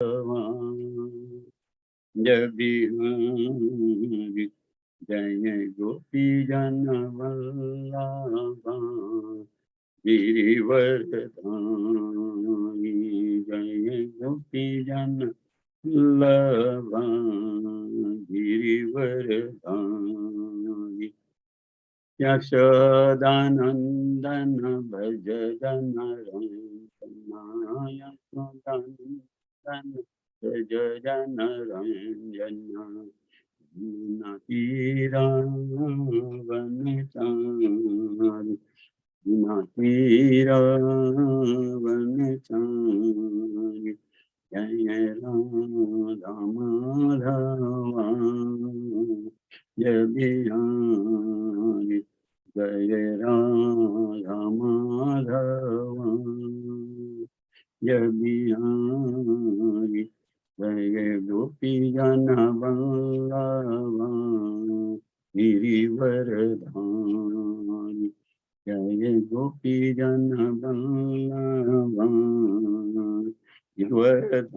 जय बिहारी जय गोपी जन वल्लभा गिरिवरधारी जय गोपी जन वल्लभा गिरिवरधारी यशोदानंदन भज जन रंजना यशोदानंदन भज जन रंजना तीरावनचारि तीरावनचारि जय राधा माधवा जय बिहारी जय राधा माधवा जय बिहारी जय गोपी जन वल्लभा गिरिवरधारी जय गोपी जन वल्लभा गिरिवरधारी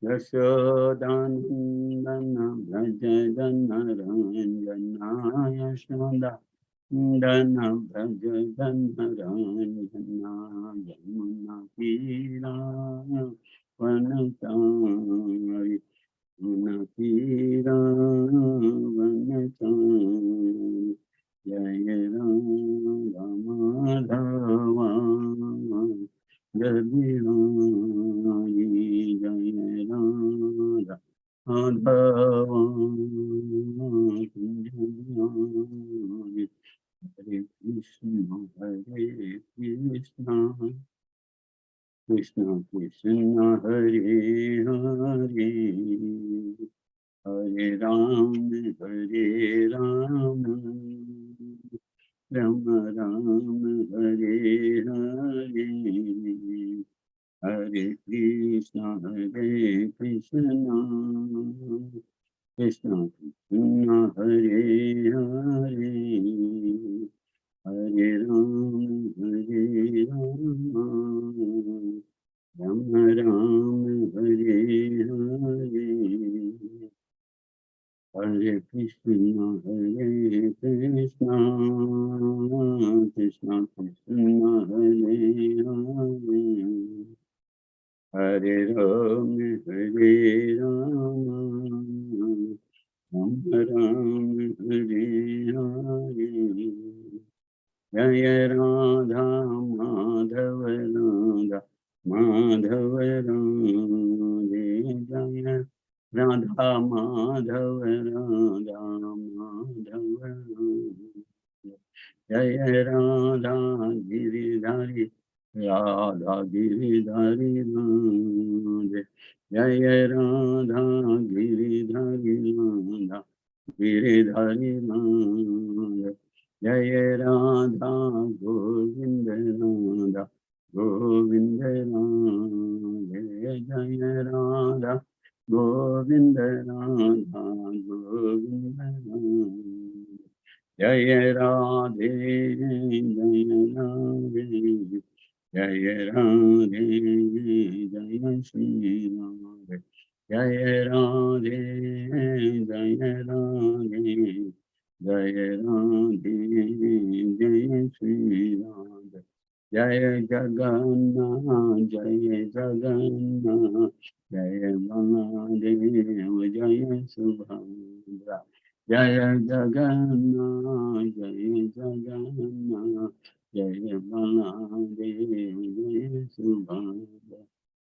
यशोदानंदन भज जन रंजना यशोदानंदन भज जन रंजना यमुना तीरावनचारि यमुना तीरावनचारि जय राधा माधवा जय बिहारी जय राधा माधवा हरे कृष्ण कृष्ण कृष्ण हरे हरे हरे राम राम राम हरे हरे हरे कृष्ण कृष्ण कृष्ण हरे हरे हरे राम राम राम हरे हरे हरे कृष्ण कृष्ण कृष्ण हरे हरे हरे राम राम राम हरे हरे जय राधा माधव राधा माधव राधे जय राधा माधव राधा माधव जय राधा गिरिधारी राधा गिरिधारी राधे जय राधा गिरिधारी राधा गिरिधारी राधे जय राधा गोविंद राधा गोविंद राधे जय राधा गोविंद राधा गोविंद राधे जय राधे जय राधे जय श्री राधे जय राधे जय राधे जय राधे जय श्री राधे जय जगन्नाथ जय जगन्नाथ जय महादेव जय सुभद्रा जय जगन्नाथ जय जगन्नाथ जय महादेव जय सुभद्रा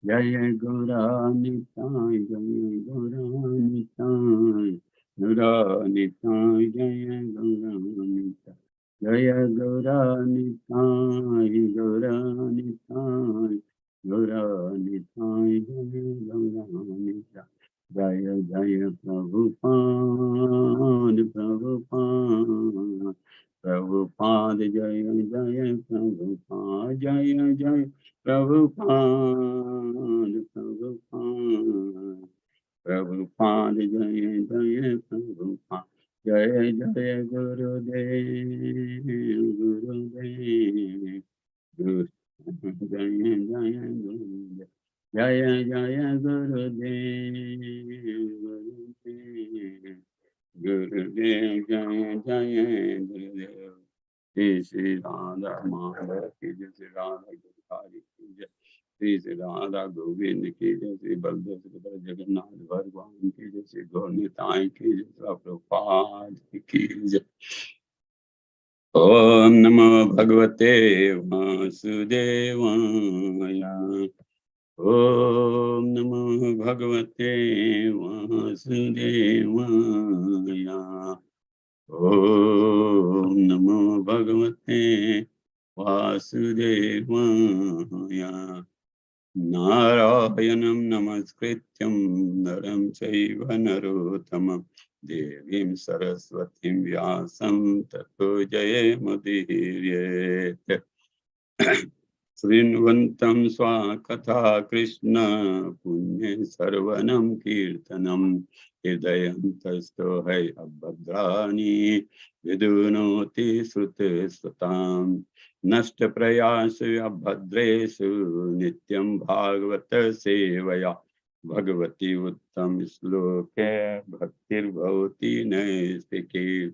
जय गौरानिताय जय गौरानिताय गौरानिताय जय गौरानिताय जय गौरानिताय गौरानिताय गौरानिताय जय गौरानिताय जय जय प्रभुपाद प्रभुपाद प्रभुपाद जय जय प्रभुपाद जय जय प्रभुपाद प्रभुपाद प्रभुपाद जय जय प्रभुपाद जय जय गुरुदेव गुरुदेव जय जय गुरुदेव Jaya Jaya Gurudev, Gurudev, Gurudev, Jaya Jaya Gurudev. Shri Shri Radha Madhava ki jai, Shri Radha Gopali ki jai, Shri Shri Radha Govind ki jai, Shri Baldev Subhadra Jagannath Bhagwan ki jai, Shri Gaur Nitai ki jai, Shri Prabhupada ki jai. Om Namo Bhagavate Vasudevaya. Om Namo Bhagavate Vasudevaya. Om Namo Bhagavate Vasudevaya. Narayanam Namaskrityam Naram Chaiva Narottamam Devim Saraswatim Vyasam Tato Jayamudiriye. Srinvantam Swakatha Krishna Punye Sarvanam Kirtanam Hidayantasto Hai Abhadrani Vidunoti Srute Svatam Nashta Prayasu Abhadresu Nityam Bhagavata Sevaya Bhagavati Uttam Sloke Bhaktir Bhavati Naistiki.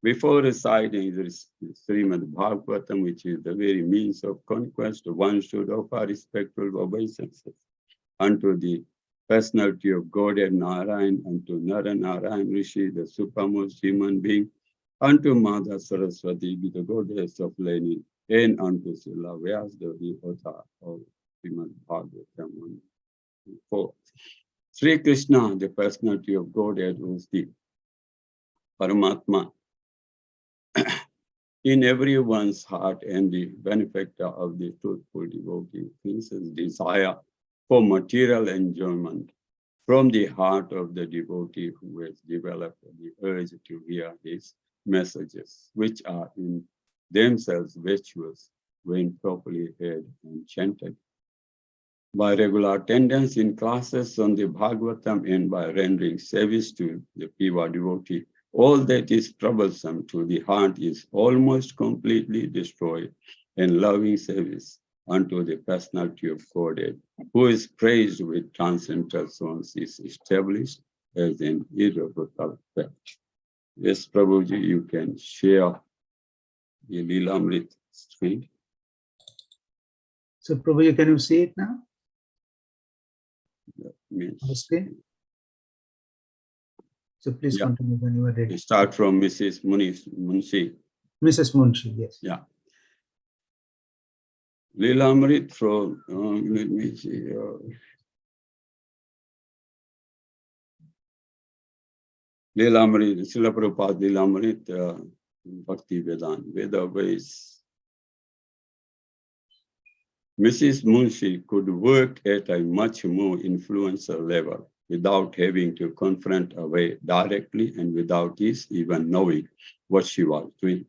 Before reciting the Srimad Bhagavatam, which is the very means of conquest, one should offer respectful obeisances unto the personality of Godhead Narayan, unto Nara Narayan Rishi, the supremest human being, unto Mother Saraswati, the goddess of learning, and unto Srila Vyasdev, the author of Srimad Bhagavatam. 4. Sri Krishna, the personality of Godhead, was the Paramatma in everyone's heart, and the benefactor of the truthful devotee princess desire for material enjoyment from the heart of the devotee who has developed the urge to hear his messages, which are in themselves virtuous when properly heard and chanted. By regular attendance in classes on the Bhagavatam and by rendering service to the pure devotee, all that is troublesome to the heart is almost completely destroyed, and loving service unto the personality of Godhead, who is praised with transcendental songs, is established as an irrevocable fact. Yes, Prabhuji, you can share the Lilamrit screen. So, Prabhuji, can you see it now? Yes. On the screen? So please continue when you are ready. We start from Mrs. Munshi. Mrs. Munshi, yes. Yeah. Lilamrit from, let me see. Lilamrit, Srila Prabhupada Lilamrit, Bhakti Vedanta, Veda Base. Mrs. Munshi could work at a much more influential level without having to confront Away directly and without his even knowing what she was doing.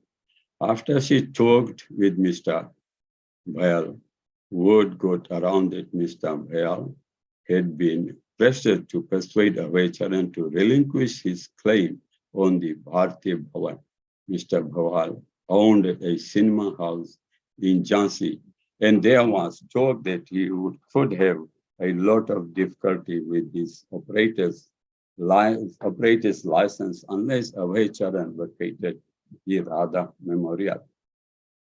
After she talked with Mr. Bhayal, word got around that Mr. Bhayal had been pressured to persuade Avaicharan to relinquish his claim on the Bharti Bhavan. Mr. Bhayal owned a cinema house in Jhansi, and there was talk that he could have a lot of difficulty with his operator's license unless Avaicharan vacated the Radha Memorial.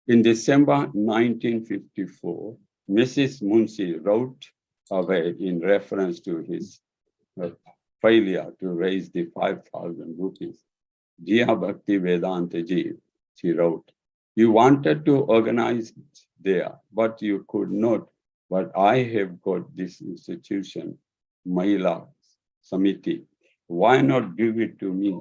In December 1954, Mrs. Munshi wrote Away in reference to his failure to raise the 5,000 rupees. Dear Bhakti Vedanta Ji, she wrote, you wanted to organize it there, but you could not. But I have got this institution, Mahila Samiti. Why not give it to me?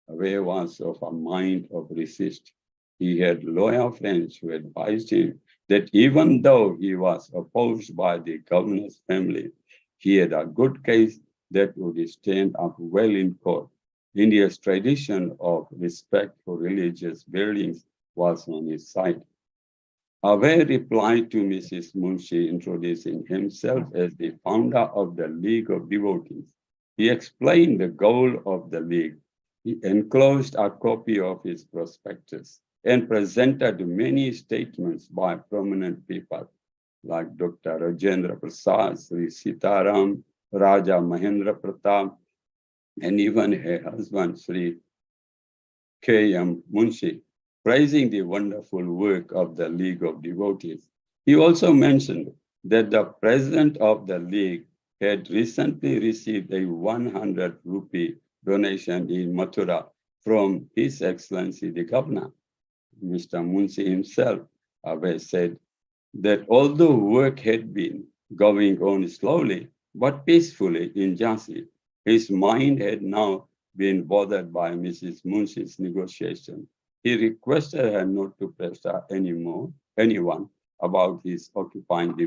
Away was of a mind of resist. He had loyal friends who advised him that even though he was opposed by the governor's family, he had a good case that would stand up well in court. India's tradition of respect for religious buildings was on his side. Away replied to Mrs. Munshi, introducing himself as the founder of the League of Devotees. He explained the goal of the League. He enclosed a copy of his prospectus and presented many statements by prominent people. like Dr. Rajendra Prasad, Sri Sitaram, Raja Mahendra Pratap, and even her husband, Sri K.M. Munshi, praising the wonderful work of the League of Devotees. He also mentioned that the president of the League had recently received a 100 rupee donation in Mathura from His Excellency the Governor. Mr. Munshi himself said that although work had been going on slowly but peacefully in Jhansi, his mind had now been bothered by Mrs. Munshi's negotiation. He requested her not to pressure anyone about his occupying the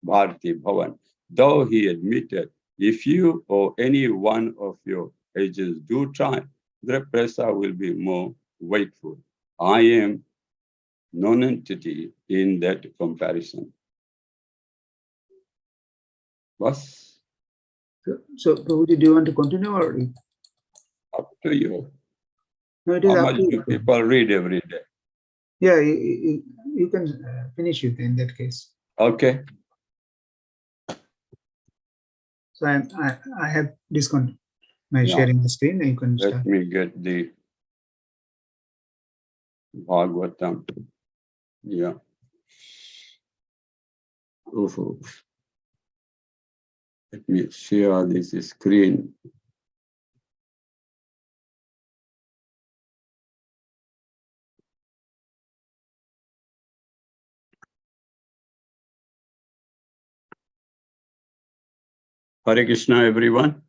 Bharati Bhavan, though he admitted, if you or any one of your agents do try, the pressure will be more wakeful. I am non-entity in that comparison. Was So, Prabhuji, do you want to continue or? up to you. No, it is How up much to do you. people read every day? Yeah, you can finish it in that case. Okay. So I have discontinued my Yeah. sharing the screen. You can Let start. me get the Bhagavatam. Yeah. Oof, oof. Let me share this screen. Hare Krishna, everyone.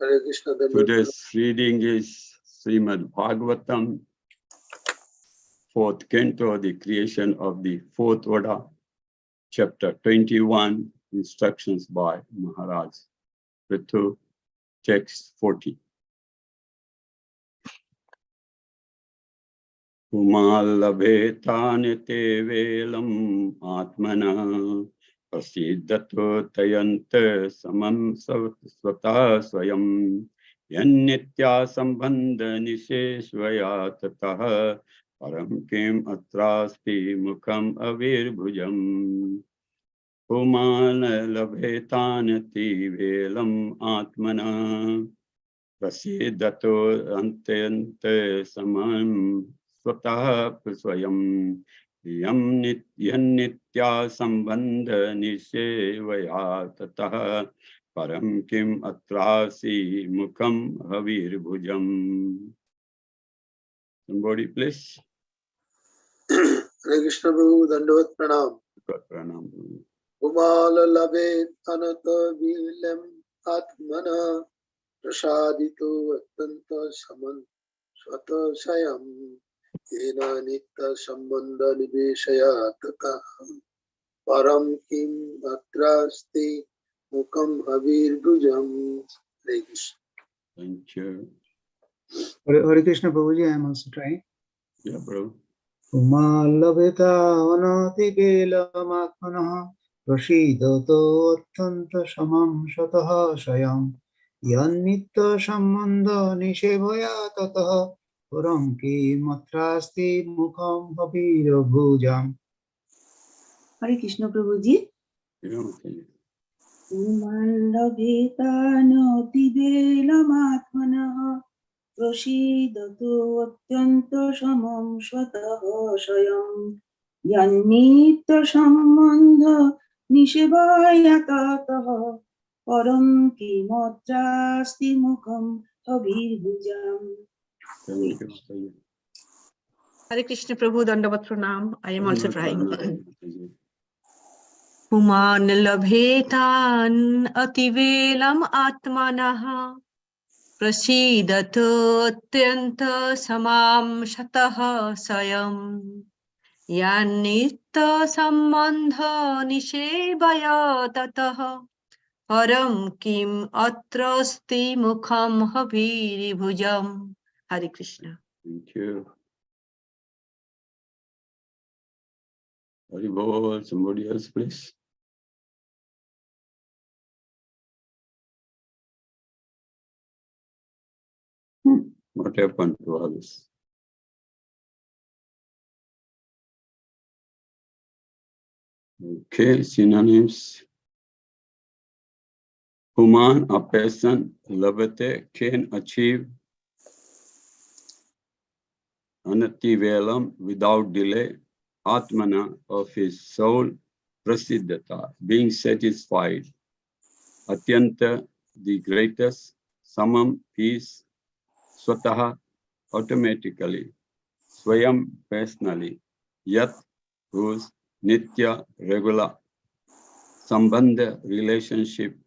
Hare Krishna. Today's reading is Srimad Bhagavatam, 4th canto, the creation of the 4th order, chapter 21, instructions by Maharaj. Prithu, text 40. Kumalabhetane te velam atmana prasiddhato tayante samam svata swayam yannitya sambandha nisheshvaya tatah param kim atrasti mukham avirbhujam. Kumalabhetane te velam atmana prasiddhato antente samam स्वतः स्वयं यन्नित्या संबंध निषेवया ततः परम किम अत्रासि मुखम हविर्भुजम. Somebody please. Hare Krishna Prabhu, Dandavat Pranam. Pranam. Umala labhe anata vilem atmana prasadito attanta saman swata sayam ena nitta sambandha niveshaya tata param kim atrasti mukam avirbhujam. Hare Krishna. Thank you. Hare Krishna, Prabhuji, I am also trying. Yeah, bro. Umalabheta anati kelamatmanah prasidato attanta samam shatah shayam yannitta sambandha nishevaya tatah param ki matrasti mukham bhavira bhujam. Hare Krishna Prabhuji. Yeah, okay. Umandabhetanotibelamātmanah prasidato attanta samam svatah shayam yannita sambandha nishevaya tatah param kimatrasti mukham havirbhujam. Thank you. Hare Krishna Prabhu, Dandavat Pranam. I am also trying. Puman labhetan ativelam atmanah prasidato atyanta samam shatah sayam yannitta sambandha nishebaya tatah param kim atrasti mukham haviri bhujam. Hare Krishna. Thank you. Haribol, somebody else, please. What happened to others? Okay, synonyms. Human, a person, labate, can achieve. Anati velam, without delay. Atmana, of his soul. Prasiddhata, being satisfied. Atyanta, the greatest. Samam, peace. Swataha, automatically. Swayam, personally. Yat, whose. Nitya, regular. Sambandha, relationship.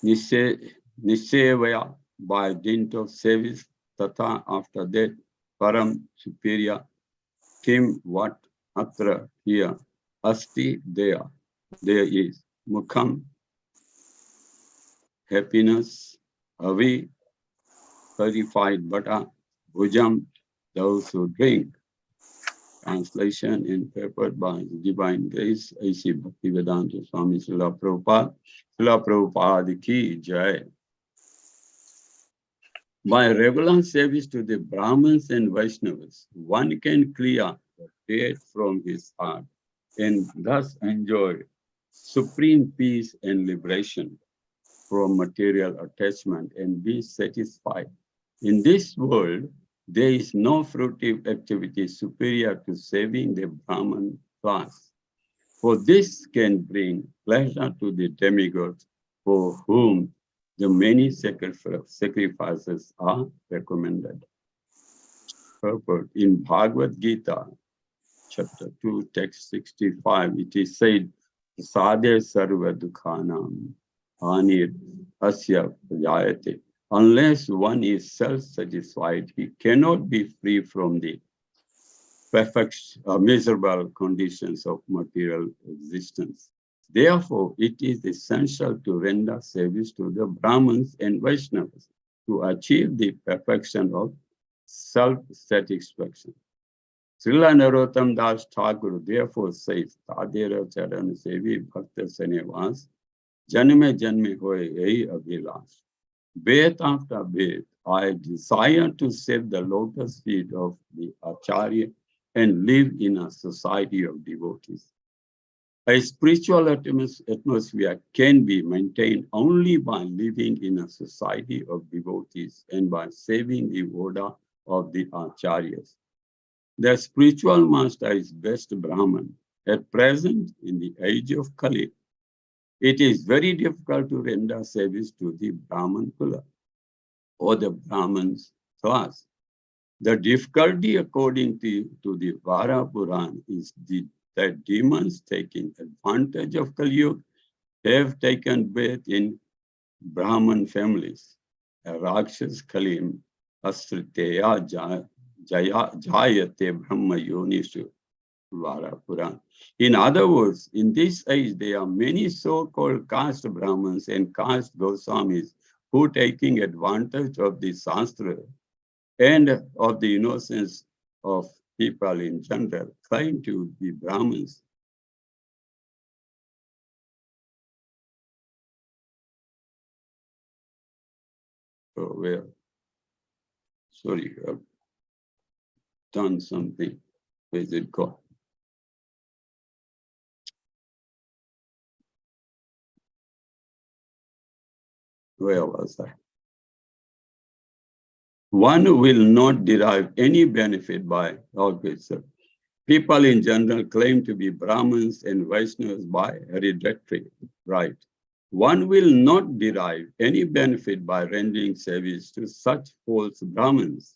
Nishevaya, by dint of service. Tata, after that. Param, superior. Kim, what? Atra, here. Asti, there. There is. Mukham, happiness. Avi, purified butter. Bhujam, those who drink. Translation in prepared by Divine Grace, A.C. Bhaktivedanta Swami Srila Prabhupada. Srila Prabhupada ki jai. By regular service to the Brahmins and Vaishnavas, one can clear the hate from his heart and thus enjoy supreme peace and liberation from material attachment and be satisfied. In this world, there is no fruitive activity superior to saving the Brahman class, for this can bring pleasure to the demigods for whom the many sacrifices are recommended. Purport. In Bhagavad Gita, chapter 2, text 65, it is said, Sadhe sarva dukhanam anir asya prajayate. Unless one is self-satisfied, he cannot be free from the perfect, miserable conditions of material existence. Therefore, it is essential to render service to the Brahmins and Vaishnavas to achieve the perfection of self-satisfaction. Srila Narottam Das Thakur therefore says, Tadera Charan Sevi Bhakta Sanevas, Janme Janme Hoye Ei Abhilash. Beth after beth, I desire to serve the lotus feet of the Acharya and live in a society of devotees. A spiritual atmosphere can be maintained only by living in a society of devotees and by saving the order of the Acharyas. The spiritual master is best Brahman. At present, in the age of Kali, it is very difficult to render service to the Brahman Kula or the Brahman's class. The difficulty, according to the Vara Puran, is that demons taking advantage of Kali Yuga have taken birth in Brahman families. Rakshas Kalim Astriteya Jayate Brahma Yonishu. Vara Puran. In other words, in this age, there are many so-called caste Brahmins and caste Goswamis who, taking advantage of the Shastra and of the innocence of people in general, claim to be Brahmins. Oh, well, sorry, I've done something. Where's it gone? Where was I? One will not derive any benefit by, okay, so people in general claim to be Brahmins and Vaishnavas by hereditary right. One will not derive any benefit by rendering service to such false Brahmins,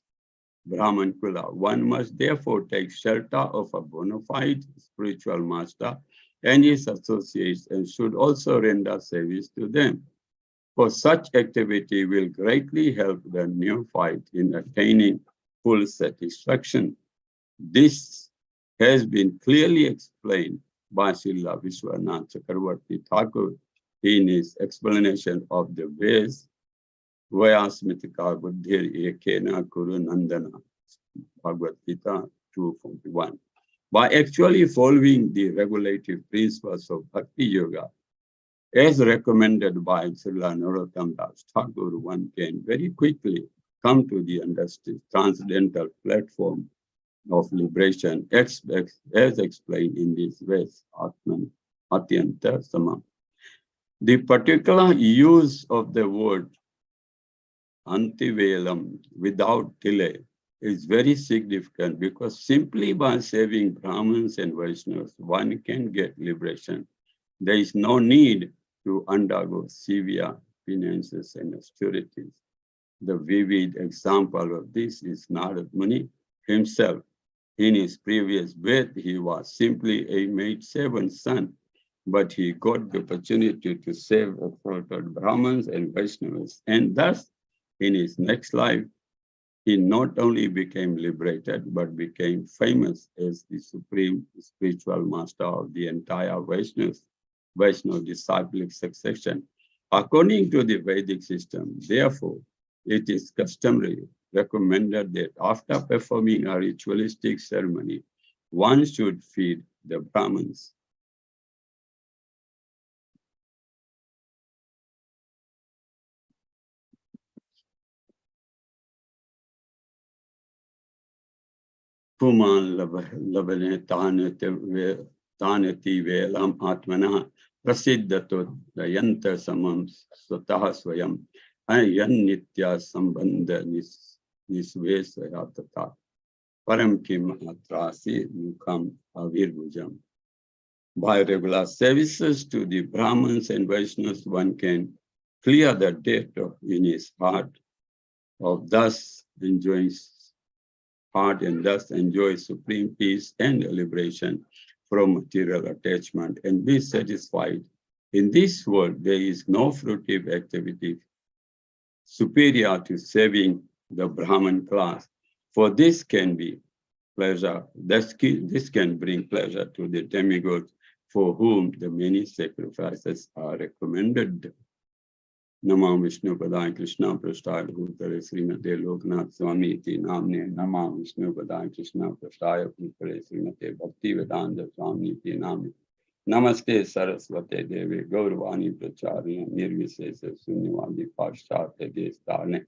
Brahman Kula. One must therefore take shelter of a bona fide spiritual master and his associates and should also render service to them. For such activity will greatly help the neophyte in attaining full satisfaction. This has been clearly explained by Srila Vishwanath Chakravarti Thakur in his explanation of the ways Vayasmitika Buddhir Ekena Kuru Nandana, Bhagavad Gita 2:41. By actually following the regulative principles of Bhakti Yoga, as recommended by Srila Narottam Das Thakur, one can very quickly come to the transcendental platform of liberation, as explained in these ways, Atman, Atyanta Sama. The particular use of the word antivelam without delay is very significant because simply by saving Brahmins and Vaishnavas, one can get liberation. There is no need to undergo severe penances and austerities. The vivid example of this is Narad Muni himself. In his previous birth, he was simply a maidservant's son, but he got the opportunity to save assaulted Brahmins and Vaishnavas. And thus, in his next life, he not only became liberated, but became famous as the supreme spiritual master of the entire Vaishnava disciplic succession. According to the Vedic system, therefore, it is customary, recommended that after performing a ritualistic ceremony, one should feed the Brahmins. Puman labane tanati velam atmana prasiddhato dayanta samam swataha swayam ayan nitya sambandha nisvesaya tata param kim atrasi mukham avirbhujam. By regular services to the Brahmins and Vaishnavas, one can clear the debt in his heart of thus enjoy supreme peace and liberation from material attachment and be satisfied. In this world, there is no fruitive activity superior to saving the Brahman class, for this can be pleasure. This can bring pleasure to the demigods for whom the many sacrifices are recommended. Namam Vishnu Padaya Krishna Prasthaya Bhutale Srimate Loknath Swami Iti Namne Namam Vishnu Padaya Krishna Prasthaya Bhutale Srimate Bhakti Vedanta Swami Iti Namne Namaste Saraswate Devi Gauravani Pracharya Nirvisesa Sunyavadi Pashchate Destarne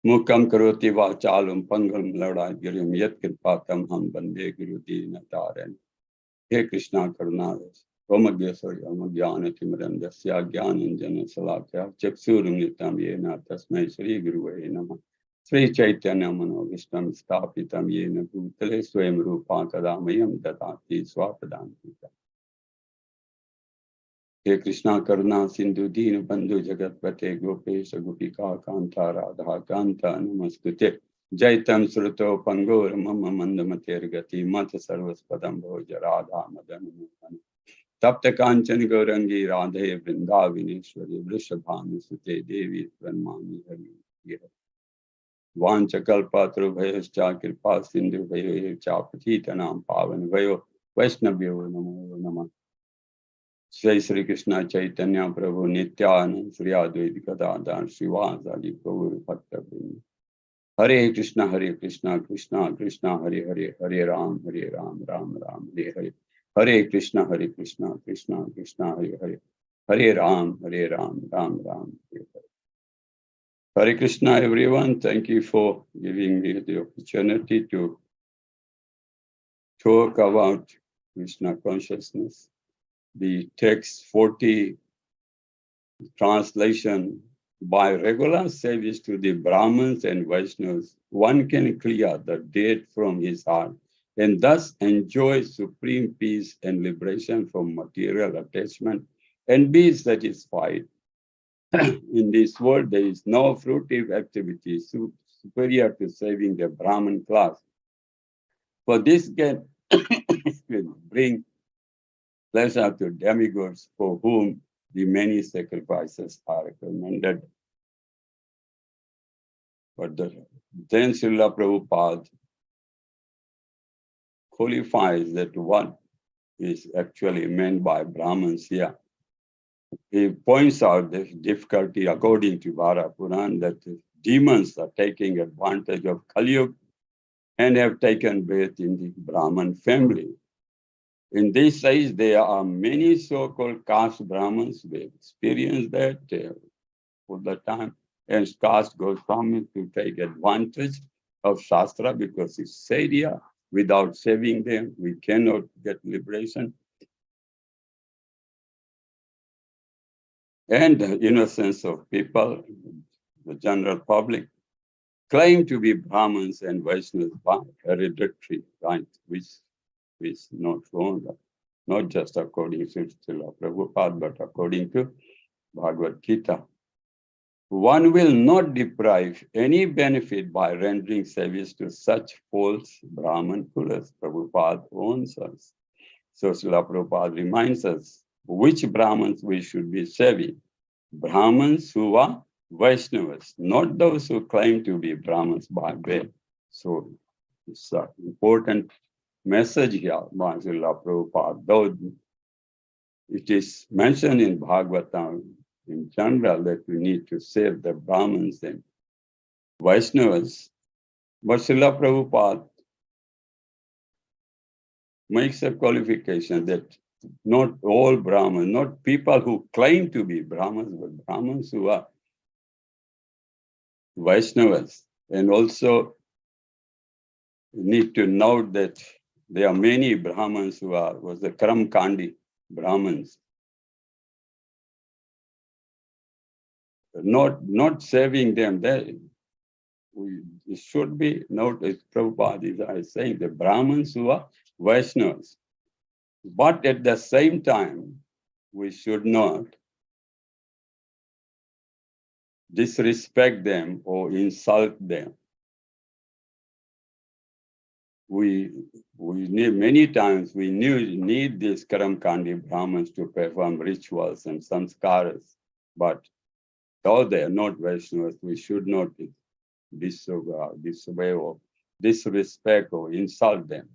Mukam Karoti Vachalum Pangam Ladai Girim Yat Kripatam Ham Bande Guru Dina Taren. He Krishna Karunadas. Omagyasoy Omagyanatimarandasya Gyananjana Salakya Chaksurum Nitam Yena Tasmai Sri Guruve Nama Sri Chaitanya Mano Vishtam Stapitam Yena Bhutale Swayam Rupa Kadamayam Datati Swapadantika. He Krishna Karuna Sindhu Deen Bandhu Jagatpate Gopesha Gopika Kanta Radha Kanta Namastute Jaitam Sruto Pangor Mama Mandamater Gati Mata Sarvaspadam Bhoja Radha Madana Tapta Kanchan Gaurangi Radhe Vrindavineshwari Vrishabhanusute Devi Vranmani Hari Vancha Kalpatru Bhayascha Kripa Sindhu Bhayo Chapatitanam Pavan Bhayo Vaishnavyo Namo Namah Shri Sri Krishna Chaitanya Prabhu Nityanand Sri Advaita Gadadhar Srivasadi Prabhu Bhakta Vrinda Hare Krishna Krishna Krishna Hare Hare Hare Ram Ram Ram Hare Hare Hare Krishna Krishna Krishna Hare Hare Hare Ram Ram Ram Hare Hare. Hare Krishna everyone, thank you for giving me the opportunity to talk about Krishna consciousness. The text 40 translation: by regular service to the Brahmins and Vaishnavas, one can clear the debt from his heart and thus enjoy supreme peace and liberation from material attachment and be satisfied. In this world, there is no fruitive activity superior to saving the Brahmin class. For this can bring pleasure to demigods for whom the many sacrifices are recommended. But then Srila Prabhupada qualifies that what is actually meant by Brahmins here. He points out the difficulty according to Vara Puran that demons are taking advantage of Kali Yuga and have taken birth in the Brahman family. In this age, there are many so-called caste Brahmins. We experience that all the time. And caste Goswami to take advantage of Shastra, because it's said here, without saving them, we cannot get liberation. And the innocence of people, the general public, claim to be Brahmins and Vaishnavas by hereditary right, which is not wrong, not just according to Srila Prabhupada, but according to Bhagavad Gita. One will not deprive any benefit by rendering service to such false Brahman kulas. Prabhupada owns us. So Srila Prabhupada reminds us which Brahmins we should be serving. Brahmins who are Vaishnavas, not those who claim to be Brahmins by birth. So it's an important message here by Srila Prabhupada. Though it is mentioned in Bhagavatam in general that we need to save the Brahmins and Vaishnavas, but Srila Prabhupada makes a qualification that not all Brahmins, not people who claim to be Brahmins, but Brahmins who are Vaishnavas. And also need to note that there are many Brahmins who are, was the Kramkandi Brahmins. Not saving them, it should be noted, Prabhupada is saying the Brahmins who are Vaishnavas. But at the same time, we should not disrespect them or insult them. We need, many times we need these Karamkandi Brahmins to perform rituals and samskaras, but though they are not Vaishnavas, we should not disobey or disrespect or insult them.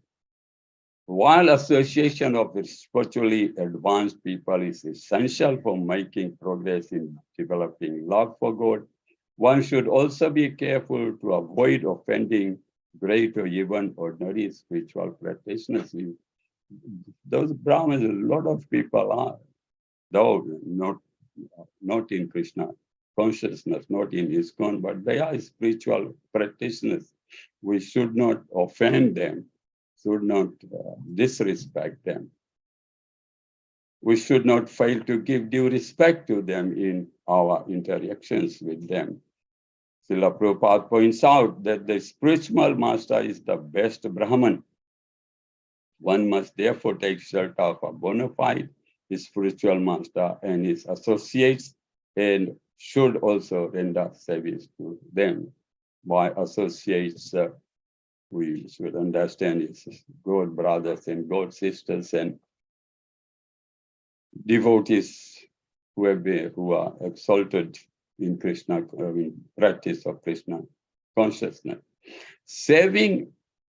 While association of spiritually advanced people is essential for making progress in developing love for God, one should also be careful to avoid offending great or even ordinary spiritual practitioners. Those Brahmins, a lot of people are, though not in Krishna consciousness, not in ISKCON, but they are spiritual practitioners. We should not offend them, should not disrespect them. We should not fail to give due respect to them in our interactions with them. Srila Prabhupada points out that the spiritual master is the best Brahman. One must therefore take shelter of a bona fide spiritual master and his associates, and should also render service to them. By associates, we should understand it's God brothers and God sisters and devotees who are exalted in Krishna, in practice of Krishna consciousness. Saving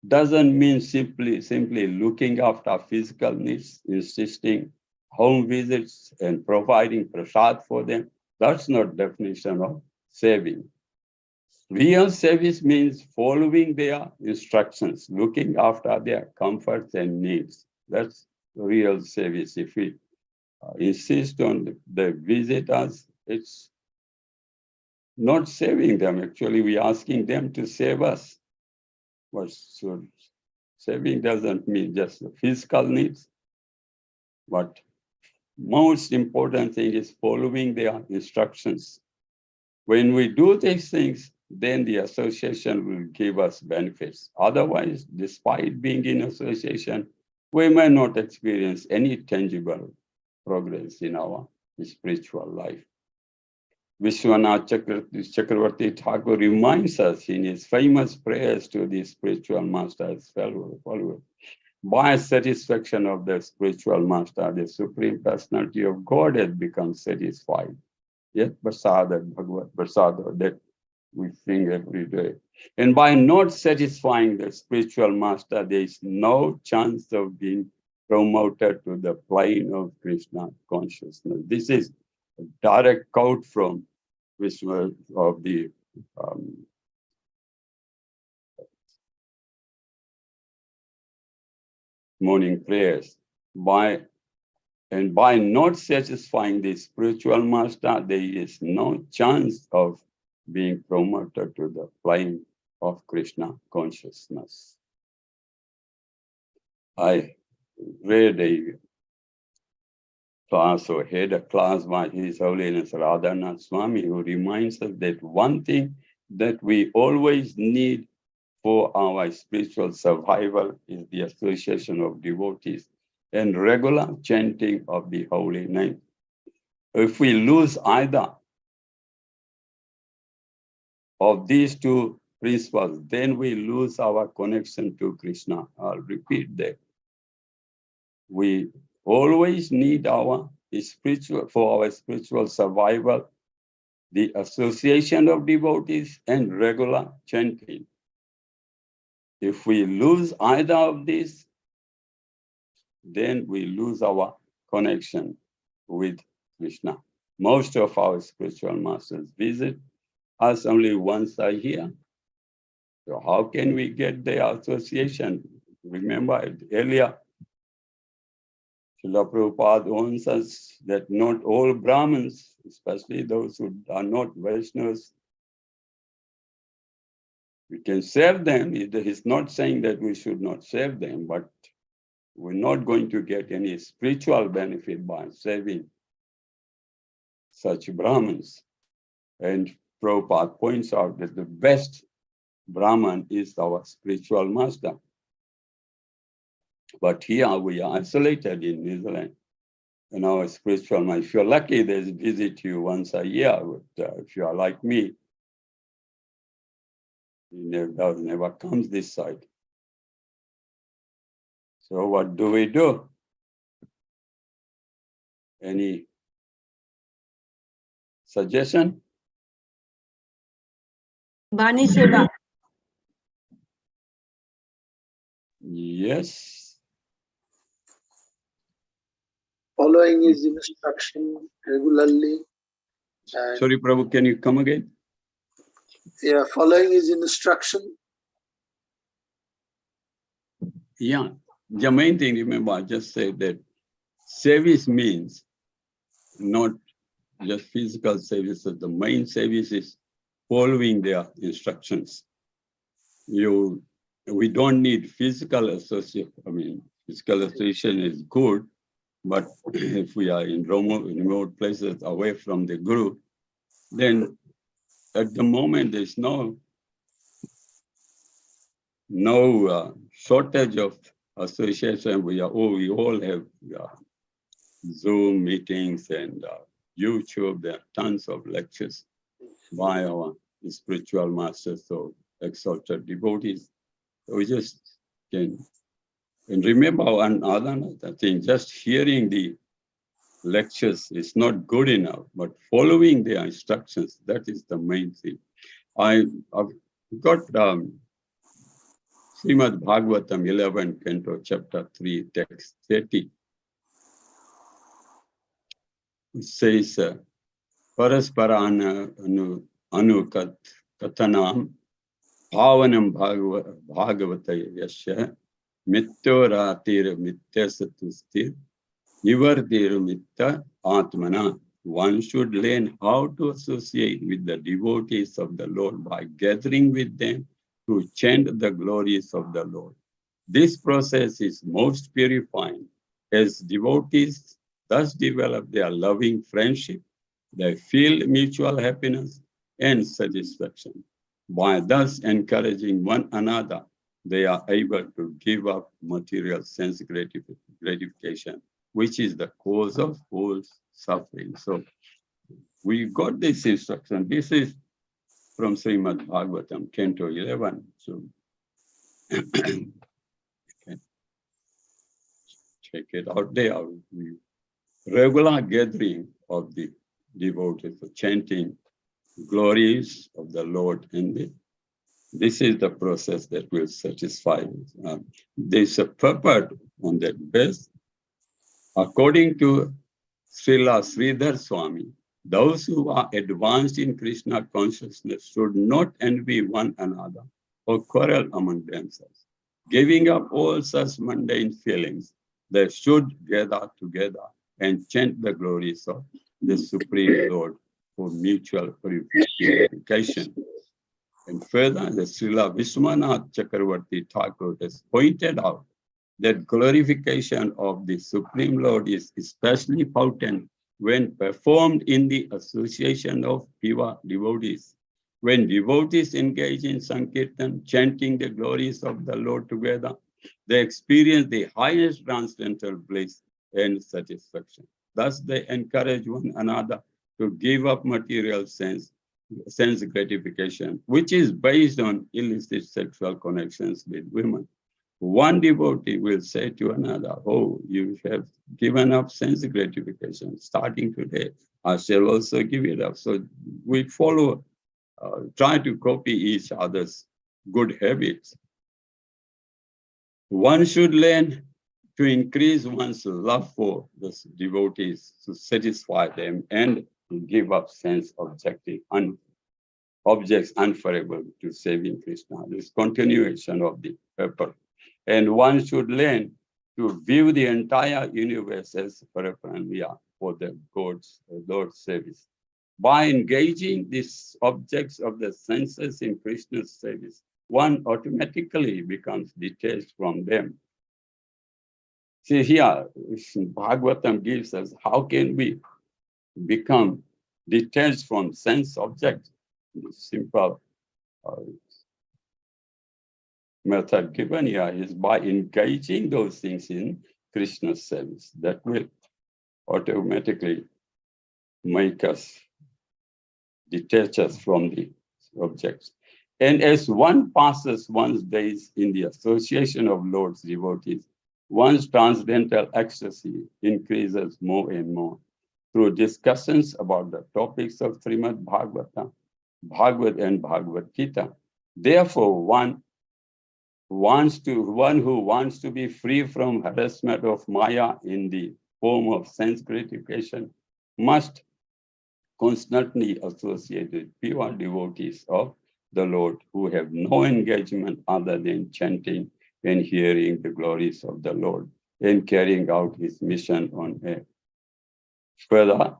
doesn't mean simply looking after physical needs, insisting home visits and providing prasad for them. That's not definition of saving. Real service means following their instructions, looking after their comforts and needs. That's real service. If we insist on the visitors, it's not saving them. Actually, we're asking them to save us. So saving doesn't mean just the physical needs, but most important thing is following their instructions. When we do these things, then the association will give us benefits. Otherwise, despite being in association, we may not experience any tangible progress in our spiritual life. Vishwanath Chakravarti Thakur reminds us in his famous prayers to the spiritual master's followers. By satisfaction of the spiritual master, the Supreme Personality of God has become satisfied. Yet prasada, Bhagavad prasada, that we sing every day. And by not satisfying the spiritual master, there is no chance of being promoted to the plane of Krishna consciousness. This is a direct quote from Vishnu of the morning prayers. By not satisfying the spiritual master, there is no chance of being promoted to the plane of Krishna consciousness. I read a class or had a class by His Holiness Radhanath Swami, who reminds us that one thing that we always need for our spiritual survival is the association of devotees and regular chanting of the holy name. If we lose either of these two principles, then we lose our connection to Krishna. I'll repeat that. We always need our spiritual survival, the association of devotees and regular chanting. If we lose either of these, then we lose our connection with Krishna. Most of our spiritual masters visit us only once a year. So how can we get the association? Remember earlier, Srila Prabhupada warns us that not all Brahmins, especially those who are not Vaishnavas, we can serve them. He's not saying that we should not serve them, but we're not going to get any spiritual benefit by serving such Brahmins. And Prabhupada points out that the best Brahman is our spiritual master. But here we are isolated in New Zealand. And our spiritual master, if you're lucky, they visit you once a year. But if you are like me, he never comes this side. So what do we do? Any suggestion? Bani Seva. Yes. Following his instruction regularly. And Sorry, Prabhu, can you come again? yeah, following his instruction. Yeah. The main thing, remember, I just said that service means not just physical services. The main service is following their instructions. We don't need physical association. I mean, physical association is good, but if we are in remote places away from the guru, then at the moment there's no shortage of association. We all have Zoom meetings and YouTube. There are tons of lectures by our spiritual masters, so exalted devotees. So we just can, and remember another thing, just hearing the lectures is not good enough, but following their instructions, that is the main thing. I've got Srimad Bhagavatam 11, Canto, Chapter 3, Text 30. It says, Parasparana anukat katanam bhavanam bhagavata yasya mityoratir mityasatustir nivartir mitta atmana. One should learn how to associate with the devotees of the Lord by gathering with them to chant the glories of the Lord. This process is most purifying. As devotees thus develop their loving friendship, they feel mutual happiness and satisfaction. By thus encouraging one another, they are able to give up material sense gratification, which is the cause of all suffering. So we got this instruction. This is from Srimad Bhagavatam, Canto 11. So okay. Check it out there. Regular gathering of the devotees for chanting glories of the Lord, and this is the process that will satisfy. There's a purport on that base. According to Srila Sridhar Swami, those who are advanced in Krishna consciousness should not envy one another or quarrel among themselves. Giving up all such mundane feelings, they should gather together and chant the glories of the Supreme Lord for mutual purification. And further, the Srila Vishwanath Chakravarti Thakur has pointed out that glorification of the Supreme Lord is especially potent when performed in the association of pure devotees. When devotees engage in Sankirtan, chanting the glories of the Lord together, they experience the highest transcendental bliss and satisfaction. Thus, they encourage one another to give up material sense gratification, which is based on illicit sexual connections with women. One devotee will say to another, oh, you have given up sense gratification. Starting today, I shall also give it up. So we follow, try to copy each other's good habits. One should learn to increase one's love for the devotees, to satisfy them and to give up sense objects unfavorable to saving Krishna. This continuation of the purpose. And one should learn to view the entire universe as paraphernalia for the Lord's service. By engaging these objects of the senses in Krishna's service, one automatically becomes detached from them. See here, Bhagavatam gives us how can we become detached from sense objects. The simple method given here is by engaging those things in Krishna's service. That will automatically make us detach us from the objects. And as one passes one's days in the association of Lord's devotees, one's transcendental ecstasy increases more and more through discussions about the topics of Srimad Bhagavatam, Bhagavad and Bhagavad Gita. Therefore, one who wants to be free from harassment of Maya in the form of sense gratification must constantly associate with pure devotees of the Lord who have no engagement other than chanting and hearing the glories of the Lord and carrying out his mission on earth. Further,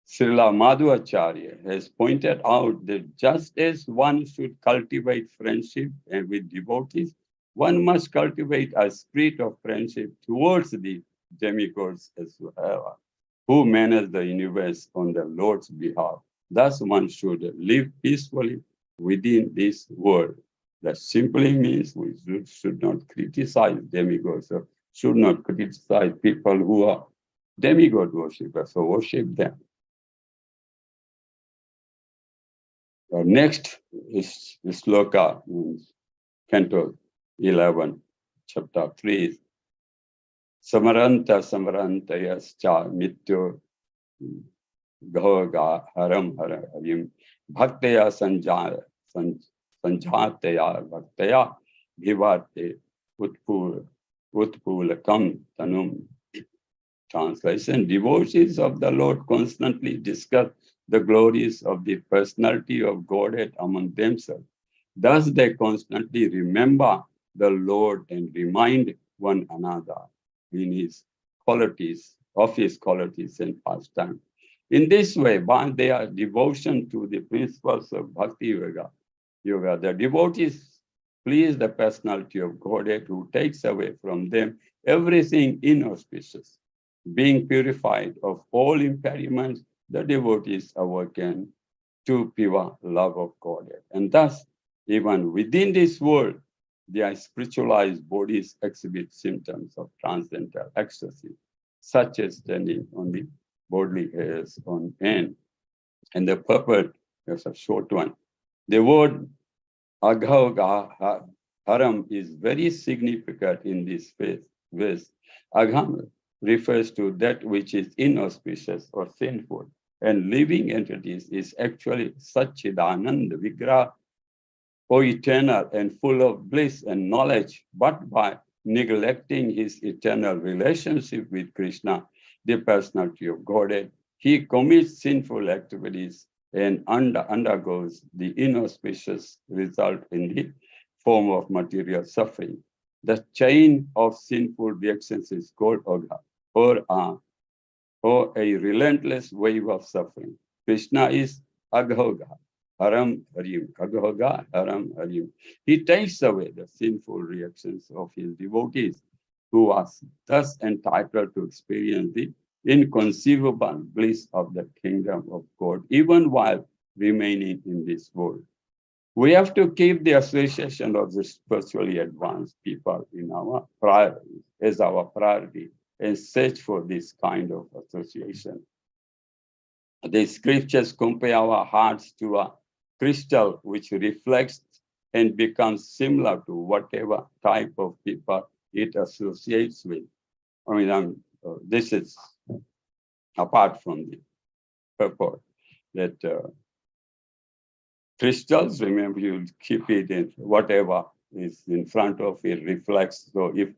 Srila Madhvacharya has pointed out that just as one should cultivate friendship and with devotees, one must cultivate a spirit of friendship towards the demigods as well, who manage the universe on the Lord's behalf. Thus, one should live peacefully within this world. That simply means we should not criticize demigods, or should not criticize people who are demigod worshippers, so worship them. Next is sloka, canto 11, chapter 3. Samaranta samarantayascha mityo ghoga haram haravim bhaktaya sanjataya bhaktaya bhivate utpulakam tanum. Translation: devotees of the Lord constantly discuss the glories of the personality of Godhead among themselves. Thus, they constantly remember the Lord and remind one another in his qualities and pastime. In this way, by their devotion to the principles of Bhakti Yoga, the devotees please the personality of Godhead who takes away from them everything inauspicious. Being purified of all impediments, the devotees awaken to pure love of Godhead. And thus, even within this world, their spiritualized bodies exhibit symptoms of transcendental ecstasy, such as standing on the bodily hairs on end. And the purport is a short one. The word agha haram is very significant in this verse. Agham refers to that which is inauspicious or sinful, and living entities is actually Satchidananda Vigraha, O eternal and full of bliss and knowledge, but by neglecting his eternal relationship with Krishna, the personality of Godhead, he commits sinful activities and undergoes the inauspicious result in the form of material suffering. The chain of sinful reactions is called agha, or a relentless wave of suffering. Krishna is aghoga, Haram Harim, Khadhoga Haram Harim. He takes away the sinful reactions of his devotees who are thus entitled to experience the inconceivable bliss of the kingdom of God, even while remaining in this world. We have to keep the association of the spiritually advanced people in our priority, as our priority, and search for this kind of association. The scriptures compare our hearts to a crystal which reflects and becomes similar to whatever type of people it associates with. I mean, this is apart from the purport that crystals, remember, you keep it in whatever is in front of it reflects. So if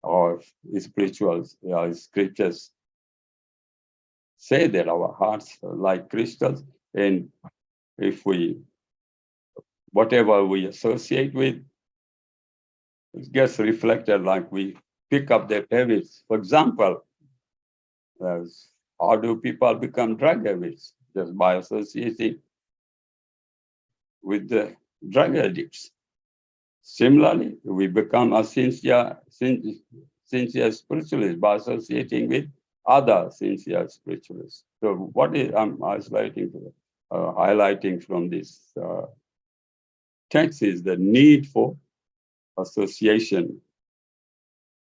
our spirituals, scriptures say that our hearts are like crystals, and if we, whatever we associate with, it gets reflected like we pick up their habits. For example, how do people become drug habits? Just by associating with the drug addicts. Similarly, we become a sincere spiritualist by associating with other sincere spiritualists. So what is I'm highlighting from this text is the need for association.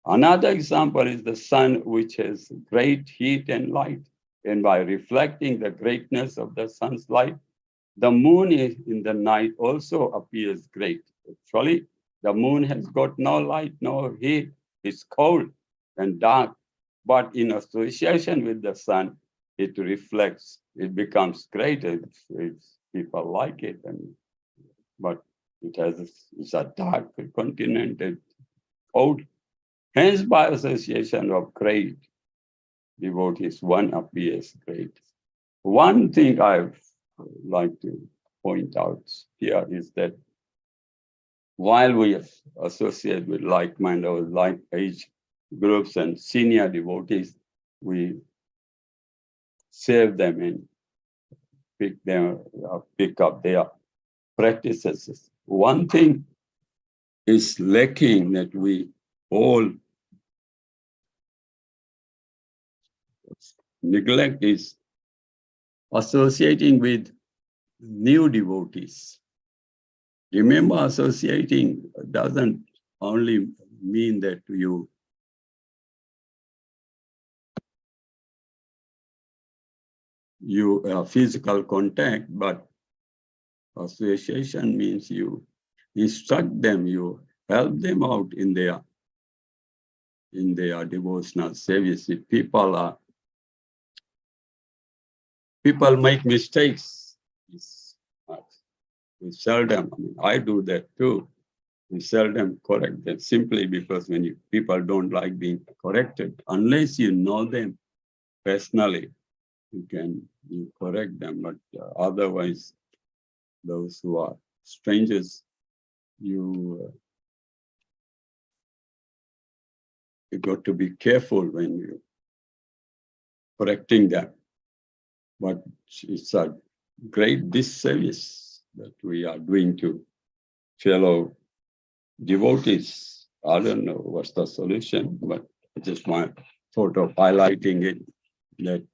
Another example is the sun, which has great heat and light. And by reflecting the greatness of the sun's light, the moon in the night also appears great. Actually, the moon has got no light, no heat. It's cold and dark. But in association with the sun, it reflects, it becomes great. People like it. But it's a dark continent, it's cold. Hence, by association of great devotees, one appears great. One thing I've like to point out here is that while we associate with like-minded or like-age groups and senior devotees, we save them and pick up their practices. One thing is lacking that we all neglect is associating with new devotees. Remember, associating doesn't only mean that you physical contact, but association means you instruct them, you help them out in their devotional service. If people make mistakes. We seldom, I do that too. We seldom correct them simply because when people don't like being corrected, unless you know them personally, you correct them. But otherwise, those who are strangers, you got to be careful when you're correcting them. But it's a great disservice that we are doing to fellow devotees. I don't know what's the solution, but I just want sort of highlighting it that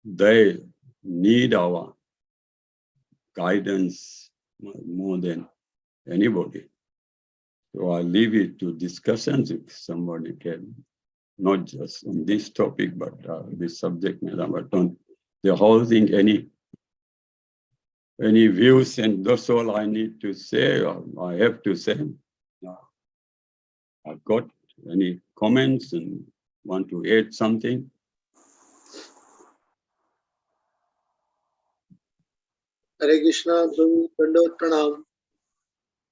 they need our guidance more than anybody. So I leave it to discussions if somebody can, not just on this topic, but this subject matter, but on the whole thing, any views, and that's all I need to say, I have to say. I've got any comments and want to add something? Hare Krishna, Prabhu, Dandavat Pranam.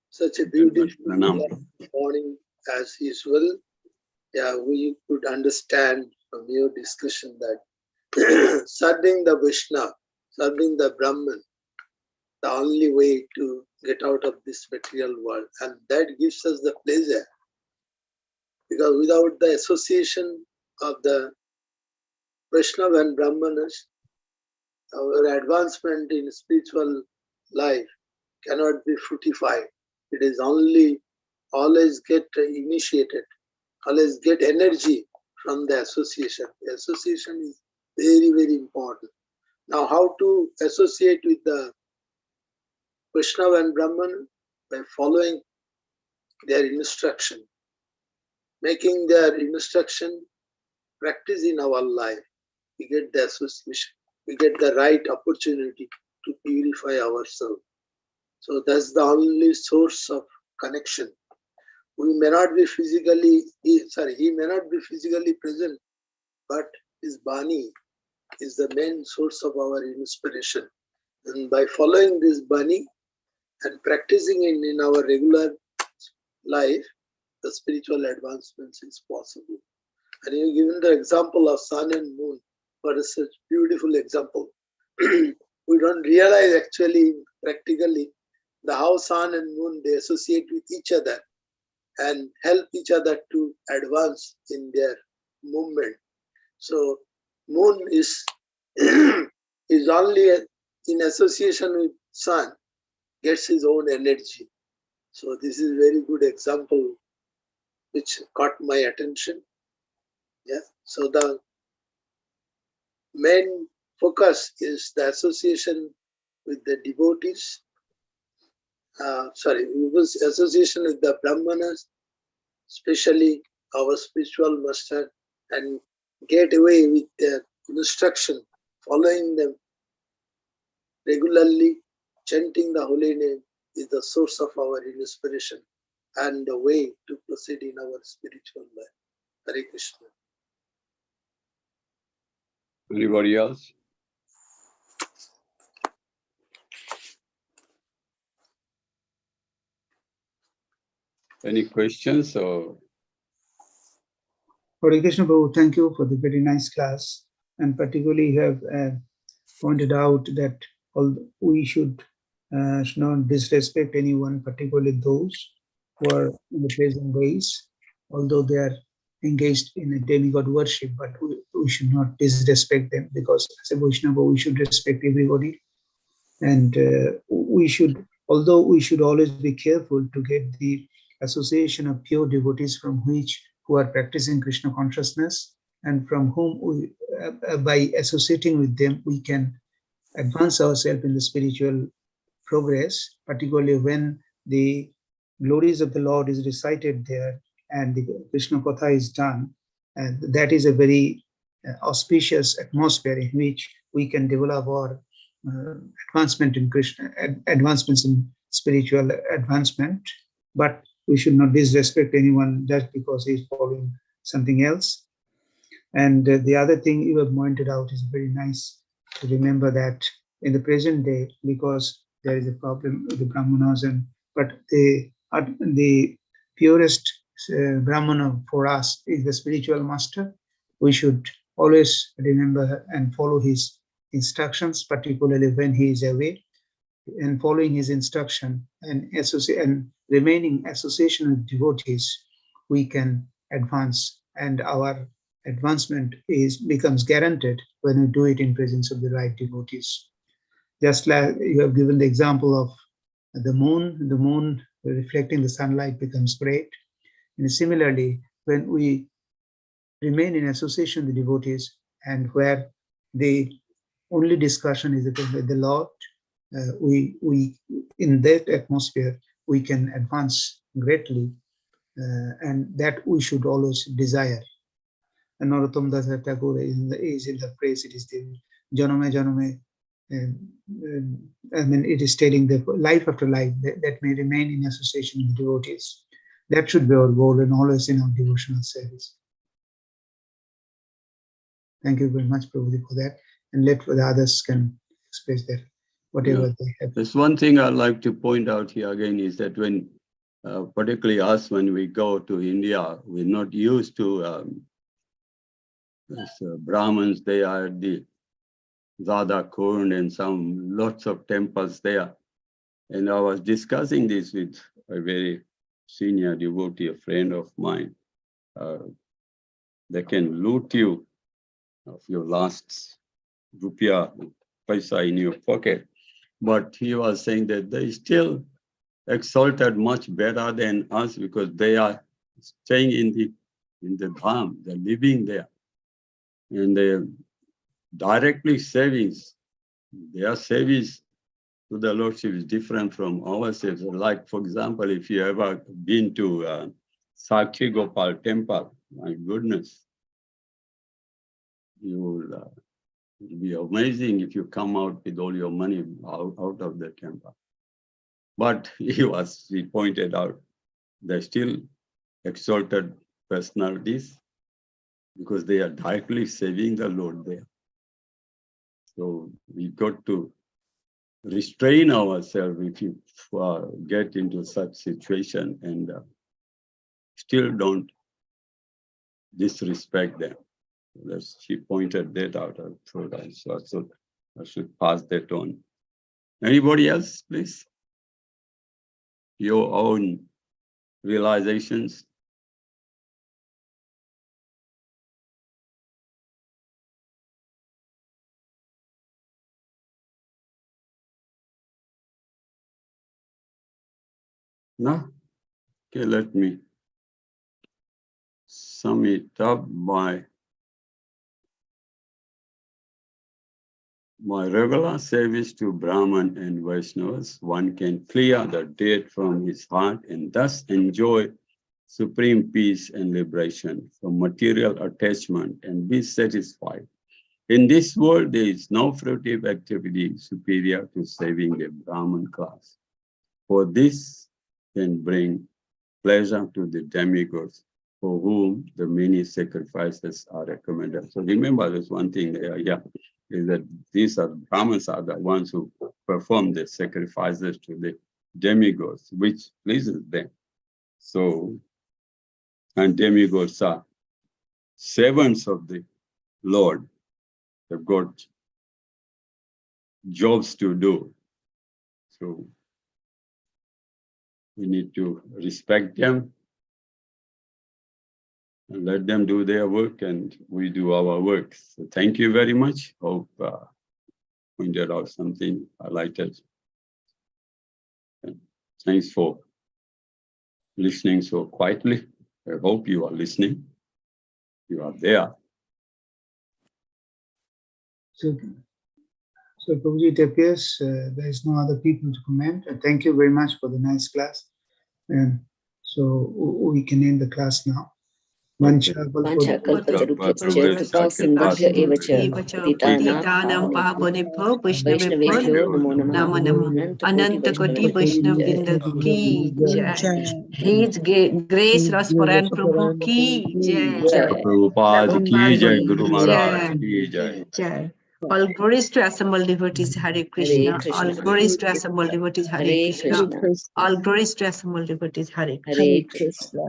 Such a beautiful morning as usual. Yeah, we could understand from your discussion that serving the Vishnu, serving the Brahman, the only way to get out of this material world. And that gives us the pleasure. Because without the association of the Vaishnava and Brahmanas, our advancement in spiritual life cannot be fructified. It is only always get initiated, always get energy from the association. The association is very, very important. Now, how to associate with the Vaishnava and Brahman? By following their instruction, making their instruction practice in our life. We get the association, we get the right opportunity to purify ourselves. So that's the only source of connection. We may not be physically, he may not be physically present, but his Bani is the main source of our inspiration. And by following this Bani and practicing it in our regular life, the spiritual advancements is possible. And you given the example of sun and moon, what is such beautiful example. We don't realize actually, practically, the how sun and moon, they associate with each other and help each other to advance in their movement. So moon is is only in association with sun, gets his own energy. So this is very good example which caught my attention. Yeah. So the main focus is the association with the devotees. Association with the Brahmanas, especially our spiritual master, and get away with their instruction, following them regularly, chanting the holy name is the source of our inspiration and the way to proceed in our spiritual life. Hare Krishna. Anybody else? Any questions or? Hare Krishna Prabhu, thank you for the very nice class. And particularly you have pointed out that we should not disrespect anyone, particularly those who are in the present days, although they are engaged in a demigod worship, but we should not disrespect them, because as a Vaishnava, we should respect everybody. And we should always be careful to get the association of pure devotees who are practicing Krishna consciousness, and from whom we, by associating with them, we can advance ourselves in the spiritual progress, particularly when the glories of the Lord is recited there and the Krishna Katha is done. And that is a very auspicious atmosphere in which we can develop our advancements in spiritual advancement. But we should not disrespect anyone just because he is following something else. And the other thing you have pointed out is very nice to remember that in the present day, because there is a problem with the Brahmanas, but the purest Brahmana for us is the spiritual master. We should always remember and follow his instructions, particularly when he is away, and following his instruction and remaining association with devotees, we can advance, and our advancement becomes guaranteed when we do it in presence of the right devotees. Just like you have given the example of the moon reflecting the sunlight becomes great. And similarly, when we remain in association with the devotees, and where the only discussion is with the Lord, we in that atmosphere we can advance greatly, and that we should always desire. And Narottam Das Tagore is in the phrase, it is the Janame Janame. I mean, it is stating that life after life that may remain in association with devotees. That should be our goal, and always in our devotional service. Thank you very much, Prabhuji, for that. And let the others can express their whatever they have. There's one thing I'd like to point out here again is that when, particularly us, when we go to India, we're not used to Brahmins. They are the Zada Kund and lots of temples there. And I was discussing this with a very senior devotee, a friend of mine. They can loot you of your last rupiah, paisa in your pocket. But he was saying that they still exalted much better than us because they are staying in the dham, they're living there. And they directly savings, their savings to the Lordship is different from our savings. Like, for example, if you ever been to Sakshi Gopal temple, my goodness, you will it'll be amazing if you come out with all your money out of the temple. But he pointed out, they're still exalted personalities because they are directly serving the Lord there. So we got to restrain ourselves if you get into such situation and still don't disrespect them. She pointed that out. So I should pass that on. Anybody else, please? Your own realizations. No? Okay, let me sum it up by my regular service to Brahman and Vaishnavas. One can clear the dirt from his heart and thus enjoy supreme peace and liberation from material attachment and be satisfied. In this world, there is no fruitive activity superior to saving the Brahman class. For this can bring pleasure to the demigods, for whom the many sacrifices are recommended. So remember, there's one thing here, is that these are Brahmins are the ones who perform the sacrifices to the demigods, which pleases them. So, and demigods are servants of the Lord. They've got jobs to do. So we need to respect them and let them do their work and we do our work. So thank you very much. Hope pointed out something highlighted. And thanks for listening so quietly. I hope you are listening. You are there. So Prabhuji, it appears there is no other people to comment. Thank you very much for the nice class. And so we can end the class now. Vanchakalpatarubhyascha sindhubhya eva cha patitanam पावनेभ्यो वैष्णवेभ्यो वैष्णवेभ्यो नमो नमो नमः नमः अनंत अनंत कोटि कोटि वैष्णव वैष्णव वृंद वृंद की जय His grace Rasparayan Prabhu ki jai जय Prabhupada ki jai, Guru Maharaj Jai. ki jai. Jai. All glories to assembled devotees, Hare Krishna. Krishna. All glories to assembled devotees, Hare Hare Krishna. Krishna. All glories to assembled devotees, Hare Krishna. Hare Krishna.